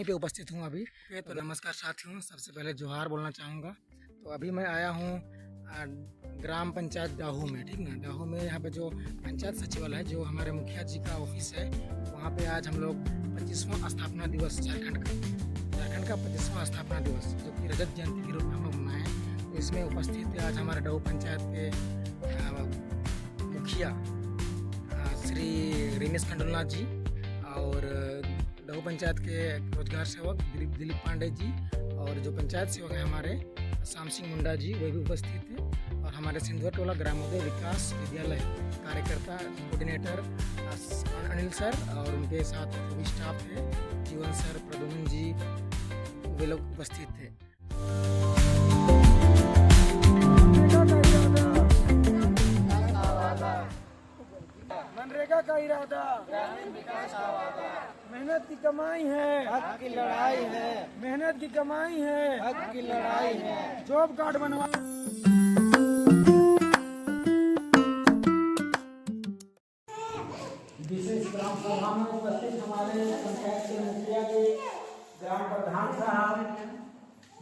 वहीं पे उपस्थित हूँ अभी। तो नमस्कार साथियों, सबसे पहले जोहार बोलना चाहूँगा। तो अभी मैं आया हूँ ग्राम पंचायत डाहू में, ठीक ना। डाहू में यहाँ पे जो पंचायत सचिवालय है, जो हमारे मुखिया जी का ऑफिस है, वहाँ पे आज हम लोग 25वां स्थापना दिवस झारखंड का 25वां स्थापना दिवस, जो कि रजत जयंती के रूप में हम लोग मनाएं। तो इसमें उपस्थित है आज हमारे डाहू पंचायत के मुखिया श्री रमेश खंडुलनाथ जी, और डाहू पंचायत के रोजगार सेवक दिलीप पांडे जी, और जो पंचायत सेवक है हमारे श्याम सिंह मुंडा जी, वो भी उपस्थित थे। और हमारे सिंधुआ टोला ग्रामोदय विकास विद्यालय कार्यकर्ता कोऑर्डिनेटर अनिल सर, और उनके साथ सभी स्टाफ थे, जीवन सर, प्रद्युम्न जी, वे लोग उपस्थित थे। मनरेगा का इरादा, मेहनत की कमाई है, हक की लड़ाई है, मेहनत की कमाई है, हक की लड़ाई है, जॉब कार्ड बनवा। विशेष ग्राम सभा में उपस्थित हमारे पंचायत के मुखिया के ग्राम प्रधान साहब,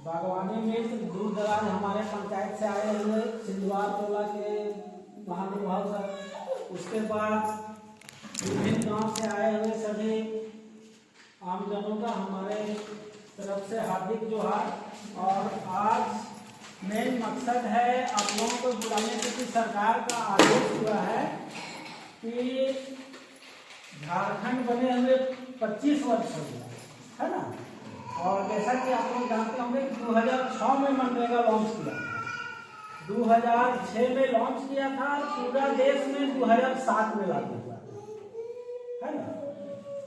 बागवानी में दूर दराज हमारे पंचायत से आए हुए सिंधुआ टोला के महानुभाव सर, उसके बाद विभिन्न गांव से आए हुए सभी आमजनों का हमारे तरफ से हार्दिक जोहार। और आज मेन मकसद है आप लोगों को बुलाने की, सरकार का आदेश हुआ है कि झारखंड बने हुए 25 वर्ष हो गया है ना। और जैसा कि आप लोग जानते होंगे 2006 में मनरेगा लॉन्च किया, 2006 में लॉन्च किया था, पूरा देश में 2007 में लागू हुआ है ना।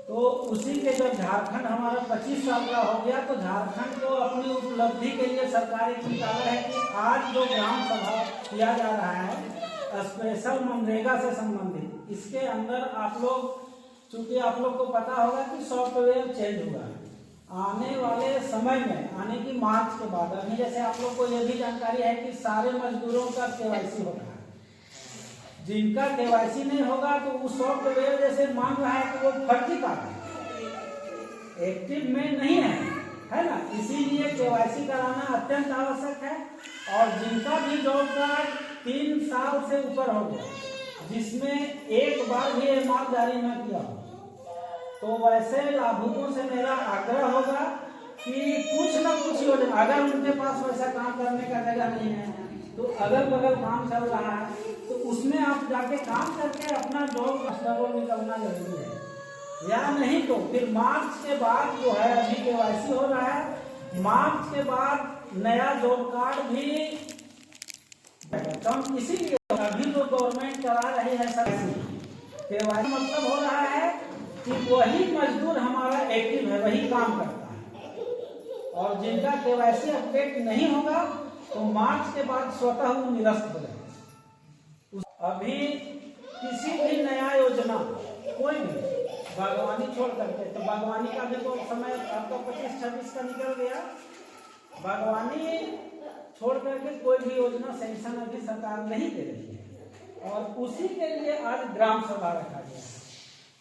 तो उसी के जब झारखंड हमारा 25 साल का हो गया, तो झारखंड को अपनी उपलब्धि के लिए सरकार एक निकाला है कि आज जो ग्राम सभा किया जा रहा है स्पेशल मनरेगा से संबंधित, इसके अंदर आप लोग, चूंकि आप लोग को पता होगा कि सॉफ्टवेयर चेंज हुआ है, आने वाले समय में, आने की मार्च के बाद, अभी जैसे आप लोग को यह भी जानकारी है कि सारे मजदूरों का केवाईसी होगा, जिनका केवाईसी नहीं होगा तो वो सॉफ्टवेयर जैसे मांग रहा है तो वो फर्जी कार्ड है, एक्टिव में नहीं है ना। इसीलिए केवाईसी कराना अत्यंत आवश्यक है। और जिनका भी जॉब कार्ड 3 साल से ऊपर हो गया, जिसमें एक बार भी ईमानदारी न किया हो, तो वैसे लाभुकों से मेरा आग्रह होगा कि कुछ न कुछ योजना, अगर उनके पास वैसा काम करने का जगह नहीं है, तो अगल बगल काम चल रहा है, तो उसमें आप जाके काम करके अपना जॉब स्टेबल निकलना जरूरी है। या नहीं तो फिर मार्च के बाद जो है, अभी केवाईसी हो रहा है, मार्च के बाद नया जॉब कार्ड भी कम, इसीलिए अभी जो गवर्नमेंट करा रही है केवाईसी, मतलब हो रहा है कि वही मजदूर हमारा एक्टिव है, वही काम करता है। और जिनका केवाईसी अपडेट नहीं होगा तो मार्च के बाद स्वतः वो निरस्त हो जाएगा। अभी किसी भी नया योजना, कोई भी बागवानी छोड़ करके, तो बागवानी का देखो समय आपका 25-26 का निकल गया, बागवानी छोड़ करके कोई भी योजना सैंक्शन अभी सरकार नहीं दे रही है। और उसी के लिए आज ग्राम सभा रखा गया है।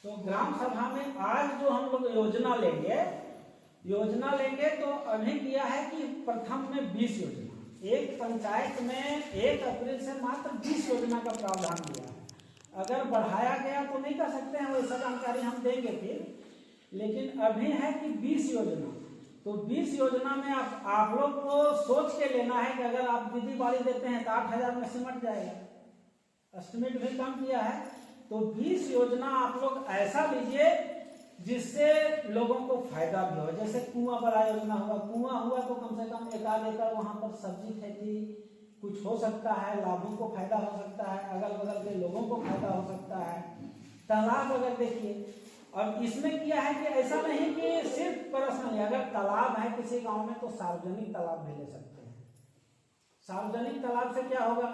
तो ग्राम सभा में आज जो हम लोग योजना लेंगे तो अभी किया है कि प्रथम में 20 योजना, एक पंचायत में 1 अप्रैल से मात्र 20 योजना का प्रावधान दिया है। अगर बढ़ाया गया तो नहीं कर सकते हैं, वैसा जानकारी हम देंगे फिर, लेकिन अभी है कि 20 योजना। तो 20 योजना में आप लोग को सोच के लेना है कि अगर आप दीदी बाड़ी देते हैं तो 8,000 में सिमट जाएगा, एस्टिमेट भी कम किया है। तो 20 योजना आप लोग ऐसा लीजिए जिससे लोगों को फायदा भी हो। जैसे कुआं बड़ा योजना हुआ, कुआं हुआ तो कम से कम 1 एकड़ वहां पर सब्जी खेती कुछ हो सकता है, लाभों को फायदा हो सकता है, अगल बगल के लोगों को फायदा हो सकता है। तालाब अगर देखिए, अब इसमें किया है कि ऐसा नहीं कि सिर्फ पर्सनल, अगर तालाब है किसी गांव में तो सार्वजनिक तालाब भी ले सकते हैं। सार्वजनिक तालाब से क्या होगा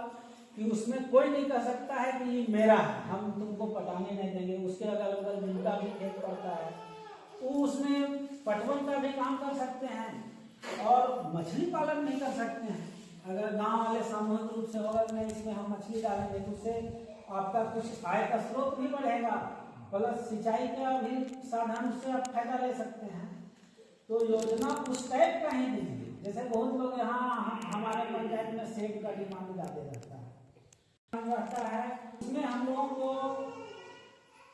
कि उसमें कोई नहीं कह सकता है कि ये मेरा है, हम तुमको पटाने नहीं देंगे। उसके अगल बगल जिनका भी खेत पड़ता है वो उसमें पटवन का भी काम कर सकते हैं और मछली पालन नहीं कर सकते हैं। अगर गांव वाले सामूहिक रूप से होगा नहीं इसमें हम मछली डालेंगे तो उससे आपका कुछ आय का स्रोत भी बढ़ेगा, प्लस सिंचाई का भी साधन से आप फायदा ले सकते हैं। तो योजना उस टाइप का ही दीजिए। जैसे बहुत लोग यहाँ हमारे पंचायत में सेब का डिमांड ज़्यादा रहता है, उसमें हम लोगों को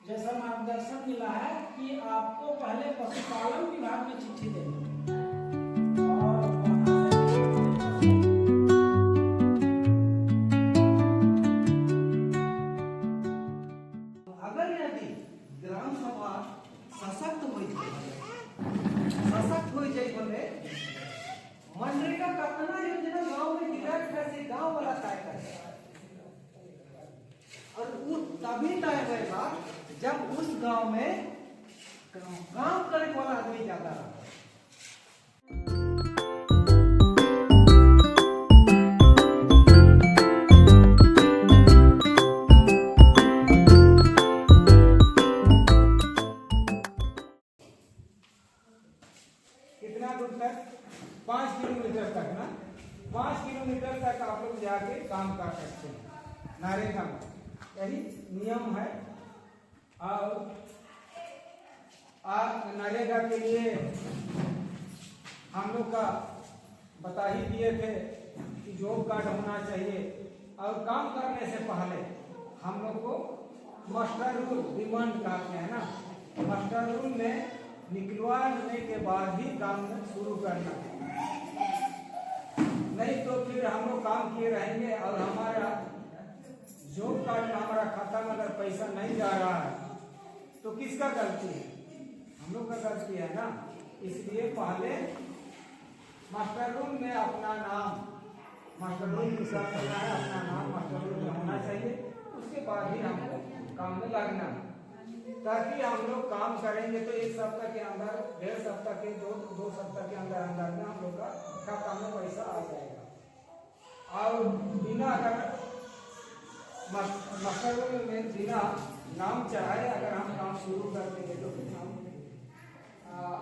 जैसा मार्गदर्शन मिला है कि आपको पहले पशुपालन विभाग में चिट्ठी देनी है और अगर यदि ग्राम सभा सशक्त हो जाए बोले मनरेगा कतना योजना गांव में डायरेक्ट है से गांव वाला तय करे और वो तभी तय होगा जब उस गांव में काम करे वाला आदमी ज्यादा रहा। कितना दूर तक? 5 किलोमीटर तक ना, 5 किलोमीटर तक आप लोग जाके काम कर सकते हैं नरेगा में, यही नियम है। और नरेगा के लिए हम लोग का बता ही दिए थे कि जॉब कार्ड होना चाहिए और काम करने से पहले हम लोग को मास्टर रूल डिमांड करते हैं ना, मास्टर रूल में निकलवाने के बाद ही काम शुरू करना, नहीं तो फिर हम लोग काम किए रहेंगे और हमारा जॉब कार्ड में हमारा खाता में अगर पैसा नहीं जा रहा है तो किसका गलती है? हम लोग का गलती है ना। इसलिए पहले मास्टर रूल में अपना नाम, मास्टर रूल के साथ करना है, अपना नाम मास्टर रूल में होना चाहिए, उसके बाद ही हमको काम में लगना, ताकि हम लोग काम करेंगे तो 1 सप्ताह के अंदर, 1.5 सप्ताह के 2 सप्ताह के अंदर अंदर में हम लोग का खाता में पैसा आ जाएगा। और बिना अगर मास्टर रूल में बिना नाम चाहे अगर हम काम शुरू कर देंगे तो फिर हम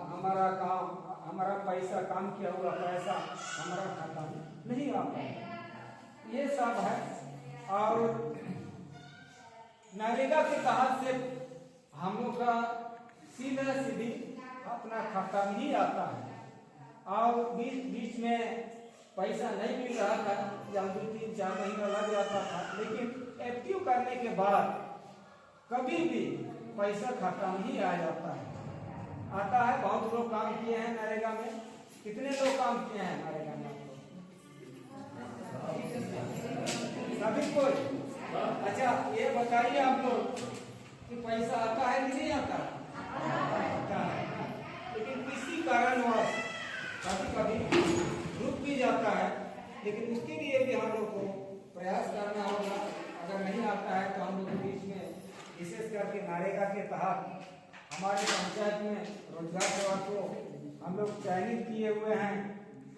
हमारा काम, हमारा पैसा, काम किया हुआ पैसा हमारा खाता में नहीं आ पाएगा। ये सब है। और नरेगा के तहत से हम लोग का सीधा सीधी अपना खाता में ही आता है और बीच में पैसा नहीं मिल रहा था या 2-3-4 महीना लग जाता था, लेकिन एक्टिव करने के बाद कभी भी पैसा खाता में ही आ जाता है, आता है। बहुत लोग काम किए हैं नरेगा में। कितने लोग काम किए हैं नरेगा में? सभी कोई? अच्छा, ये बताइए आप लोग कि पैसा आता है कि नहीं आता? आता है, लेकिन किसी कारणवश कभी रुक भी जाता है, लेकिन उसके लिए भी हम लोग को प्रयास करना होगा। अगर नहीं आता है तो हम लोग के बीच में विशेष करके नरेगा के तहत हमारे पंचायत में रोजगार सेवा को हम लोग चयनित किए हुए हैं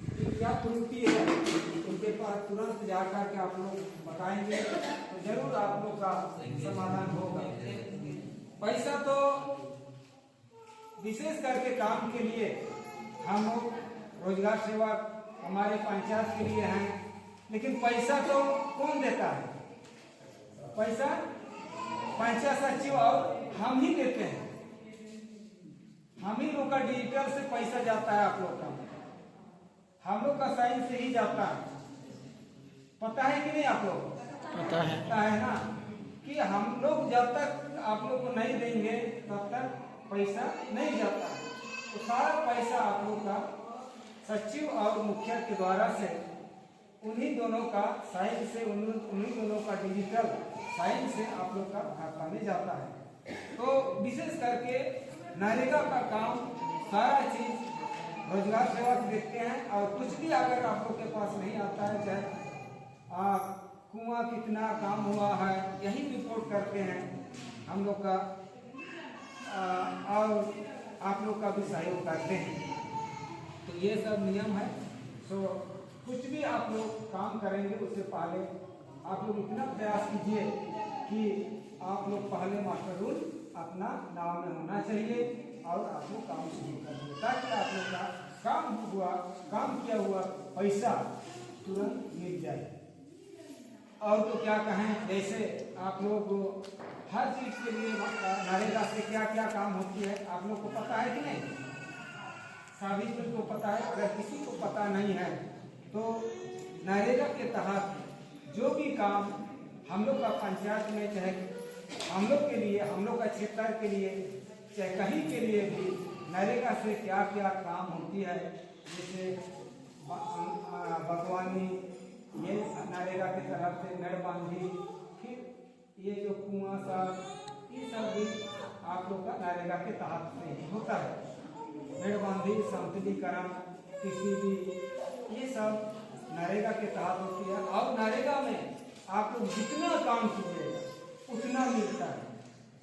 कि क्या त्रुटि है, उनके पास तुरंत जा कर के आप लोग बताएंगे तो जरूर आप लोग का समाधान होगा। पैसा तो विशेष करके काम के लिए हम लोग रोजगार सेवा हमारे पंचायत के लिए हैं, लेकिन पैसा तो कौन देता है? पैसा पंचायत सचिव और हम ही देते हैं। हम ही लोग का डिजिटल से पैसा जाता है आप लोग का, हम लोग का साइन से ही जाता है। पता है कि नहीं आप लोग? पता है ना कि हम लोग जब तक आप लोग को नहीं देंगे तब तक पैसा नहीं जाता है। तो सारा पैसा आप लोग का सचिव और मुखिया के द्वारा से उन्हीं दोनों का साइन से, उन्हीं दोनों का डिजिटल साइन से आप लोग का खाता में जाता है। तो विशेष करके नरेगा का काम सारा चीज रोजगार सेवा देखते हैं। और कुछ भी अगर आप लोग के पास नहीं आता है, चाहे कुआं कितना काम हुआ है, यही रिपोर्ट करते हैं हम लोग का, और आप लोग का भी सहयोग करते हैं। तो ये सब नियम है। सो कुछ भी आप लोग काम करेंगे उससे पहले आप लोग इतना प्रयास कीजिए कि आप लोग पहले मास्टर रूल अपना नाम में होना चाहिए और आप लोग काम शुरू करेंगे, ताकि आप लोग का काम किया हुआ पैसा तुरंत मिल जाए। और तो क्या कहें, जैसे आप लोग हर चीज के लिए नरेगा से क्या क्या काम होती है आप लोग को पता है कि नहीं? सभी को पता है। अगर किसी को पता नहीं है तो नरेगा के तहत जो भी काम हम लोग का पंचायत में, चाहे हम लोग के लिए, हम लोग का क्षेत्र के लिए, चाहे कहीं के लिए भी नरेगा से क्या क्या काम होती है, जैसे बागवानी, ये नरेगा की तरफ से मेड़बांधी, फिर ये जो कुआं सा, ये सब भी आप लोग का नरेगा के तहत से होता है। मेड़बांधी, समतलीकरण, किसी भी, ये सब नरेगा के तहत होती है। और नरेगा में आप लोग जितना काम कीजिएगा उतना मिलता है।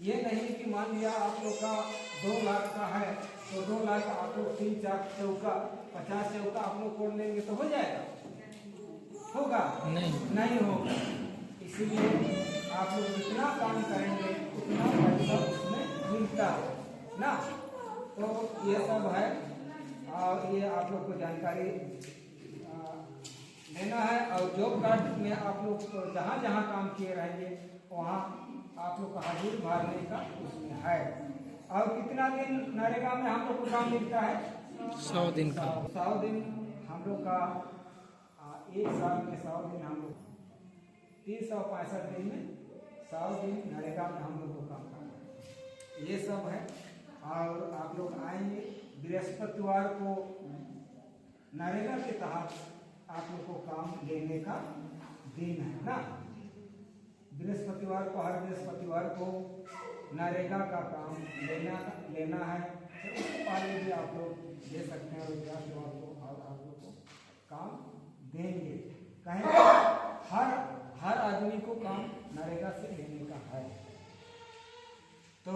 ये नहीं कि मान लिया आप लोग का 2 लाख का है तो 2 लाख आप लोग 3-4 चौका, 50 चौका आप लोग कोड लेंगे तो हो जाएगा? होगा? नहीं होगा। इसीलिए आप लोग जितना काम करेंगे उतना पैसा उसमें मिलता है ना। तो ये सब है और ये आप लोग को जानकारी लेना है। और जॉब कार्ड में आप लोग जहाँ जहाँ काम किए रहेंगे वहाँ आप लोग का हाजिर भरने का उसमें है। और कितना दिन नरेगा में हम लोग को काम मिलता है? 100 दिन का। 100 दिन हम लोग का, 1 साल में 100 दिन, हम लोग 365 दिन में 100 दिन नरेगा में हम लोग को काम करना है। ये सब है। और आप लोग आएंगे बृहस्पतिवार को, नरेगा के तहत आप लोग को काम लेने का दिन है ना। बृहस्पतिवार को, हर बृहस्पतिवार को नरेगा का काम लेना है। तो उसके पहले भी आप लोग दे सकते हैं रोजगार सेवक को, और आप लोग को काम देंगे। कहें हर आदमी को काम नरेगा से लेने का है। तो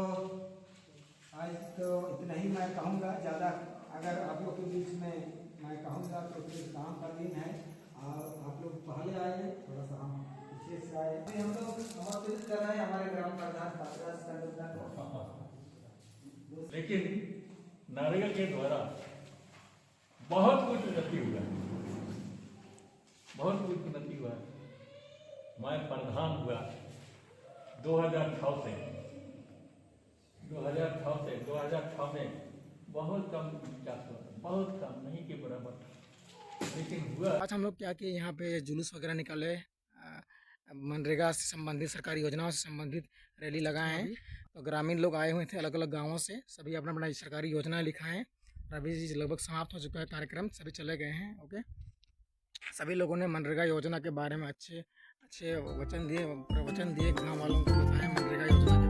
आज तो इतना ही मैं कहूँगा। ज़्यादा अगर आप लोग के बीच में मैं कहूँगा तो फिर काम का दिन है और आप लोग पहले आए, थोड़ा सा हम पीछे से आए। हम लोग आमंत्रित कर रहे हैं हमारे ग्राम प्रधान को। लेकिन नरेगा के द्वारा बहुत कुछ उन्नति हुआ है, बहुत कुछ उन्नति हुआ है। मैं प्रधान हुआ 2006 से 2006 में बहुत कम विकास हुआ, बहुत कम, नहीं के बराबर, लेकिन हुआ। आज हम लोग क्या किए, यहाँ पे जुलूस वगैरह निकाले, मनरेगा से संबंधित, सरकारी योजनाओं से संबंधित रैली लगाए हैं। तो ग्रामीण लोग आए हुए थे अलग अलग गांवों से, सभी अपना अपना सरकारी योजना लिखा है। अभी लगभग समाप्त हो चुका है कार्यक्रम, सभी चले गए हैं। ओके, सभी लोगों ने मनरेगा योजना के बारे में अच्छे वचन दिए, प्रवचन दिए, गाँव वालों को बताया मनरेगा योजना